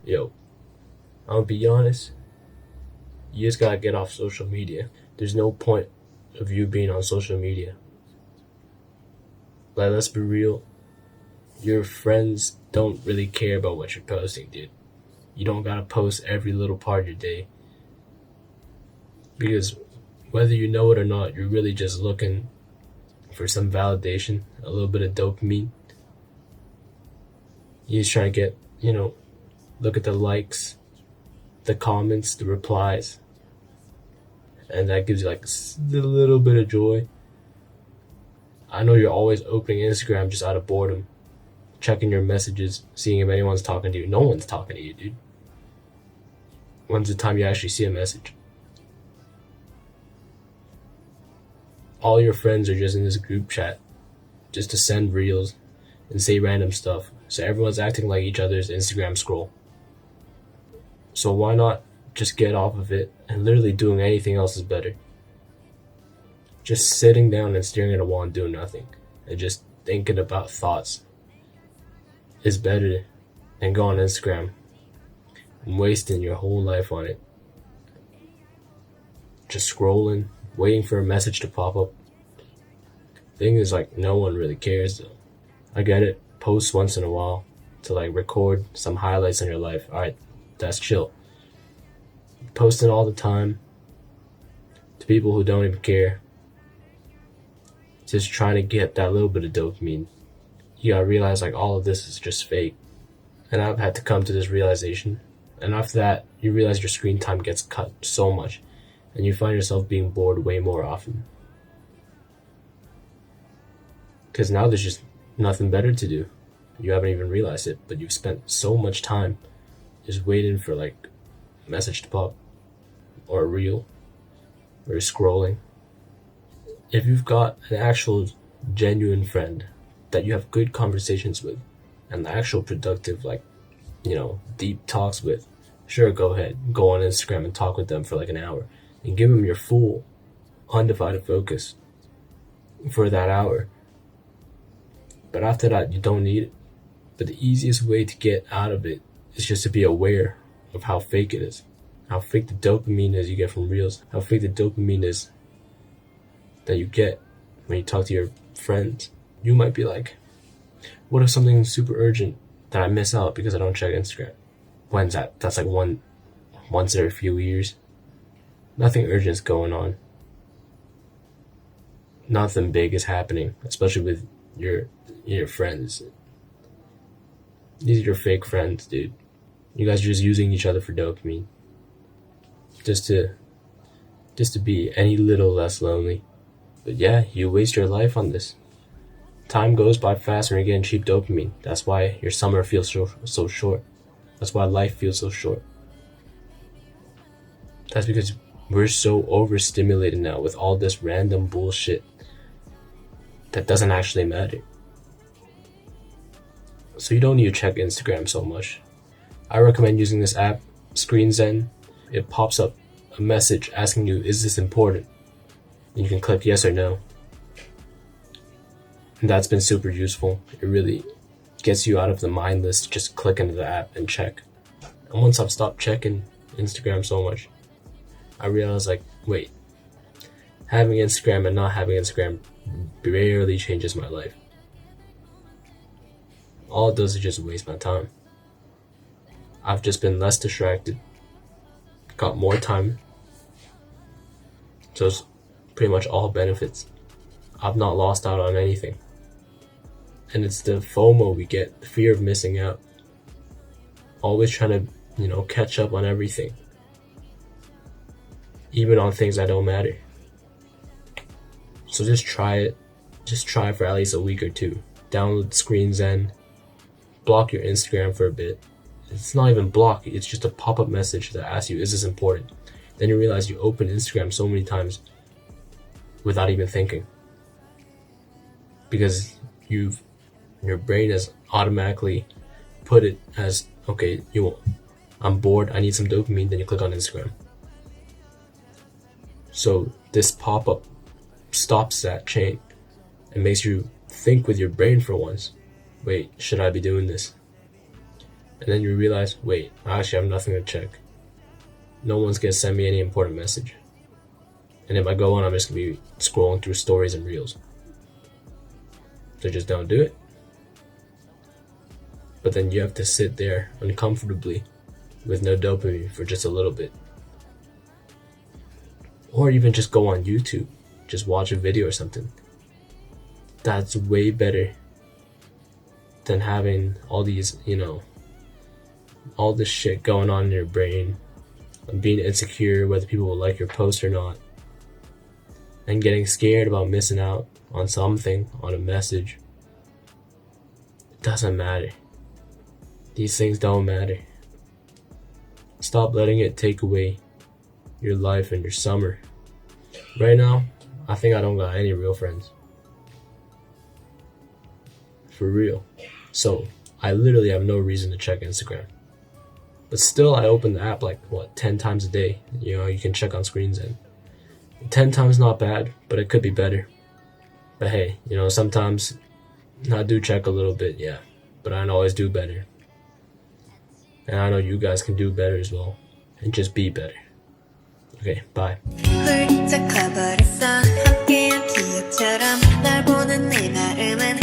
Yo, I'll be honest, you just gotta get off social media. There's no point of you being on social media. Like, let's be real. Your friends don't really care about what you're posting, dude. You don't gotta post every little part of your day. Because whether you know it or not, you're really just looking for some validation, a little bit of dopamine. You're just trying to get, look at the likes, the comments, the replies, and that gives you like a little bit of joy. I know you're always opening Instagram just out of boredom, checking your messages, seeing if anyone's talking to you. No one's talking to you, dude. When's the time you actually see a message? All your friends are just in this group chat just to send reels and say random stuff. So everyone's acting like each other's Instagram scroll. So why not just get off of it, and literally doing anything else is better. Just sitting down and staring at a wall and doing nothing and just thinking about thoughts is better than going on Instagram and wasting your whole life on it. Just scrolling, waiting for a message to pop up. Thing is, like, no one really cares though. I get it. Post once in a while to like record some highlights in your life. Alright, that's chill. Posting all the time to people who don't even care. Just trying to get that little bit of dopamine. You gotta realize like all of this is just fake. And I've had to come to this realization. And after that, you realize your screen time gets cut so much. And you find yourself being bored way more often. Because now there's just nothing better to do. You haven't even realized it, but you've spent so much time just waiting for like a message to pop, or a reel, or scrolling. If you've got an actual genuine friend that you have good conversations with, and actual productive, like, deep talks with, sure, go ahead. Go on Instagram and talk with them for like an hour and give them your full, undivided focus for that hour. But after that, you don't need it. But the easiest way to get out of it is just to be aware of how fake it is. How fake the dopamine is you get from reels. How fake the dopamine is that you get when you talk to your friends. You might be like, what if something super urgent that I miss out because I don't check Instagram? When's that? That's like once every few years. Nothing urgent's going on. Nothing big is happening, especially with your friends. These are your fake friends, dude. You guys are just using each other for dopamine. Just to be any little less lonely. But yeah, you waste your life on this. Time goes by fast when you're getting cheap dopamine. That's why your summer feels so short. That's why life feels so short. That's because we're so overstimulated now with all this random bullshit that doesn't actually matter. So you don't need to check Instagram so much. I recommend using this app, ScreenZen. It pops up a message asking you, is this important? And you can click yes or no. And that's been super useful. It really gets you out of the mindless, just click into the app and check. And once I've stopped checking Instagram so much, I realized like, wait, having Instagram and not having Instagram barely changes my life. All it does is just waste my time. I've just been less distracted, got more time. So it's pretty much all benefits. I've not lost out on anything. And it's the FOMO we get, the fear of missing out. Always trying to, catch up on everything. Even on things that don't matter. So just try it. Just try it for at least a week or two. Download ScreenZen. Block your Instagram for a bit. It's not even block, it's just a pop-up message that asks you, is this important? Then you realize you open Instagram so many times without even thinking. Because your brain has automatically put it as, okay, I'm bored, I need some dopamine, then you click on Instagram. So this pop-up stops that chain and makes you think with your brain for once. Wait, should I be doing this? And then you realize, wait, I actually have nothing to check. No one's gonna send me any important message. And if I go on, I'm just gonna be scrolling through stories and reels. So just don't do it. But then you have to sit there uncomfortably with no dopamine for just a little bit. Or even just go on YouTube, just watch a video or something. That's way better than having all these, all this shit going on in your brain, and being insecure whether people will like your post or not, and getting scared about missing out on something, on a message. It doesn't matter. These things don't matter. Stop letting it take away your life and your summer. Right now, I think I don't got any real friends. For real. So, I literally have no reason to check Instagram. But still, I open the app 10 times a day. You can check on screens, and 10 times not bad, but it could be better. But hey, sometimes I do check a little bit, yeah. But I can always do better. And I know you guys can do better as well. And just be better. Okay, bye. 훌쩍 커버렸어 함께한 기억처럼 널 보는 내 마음은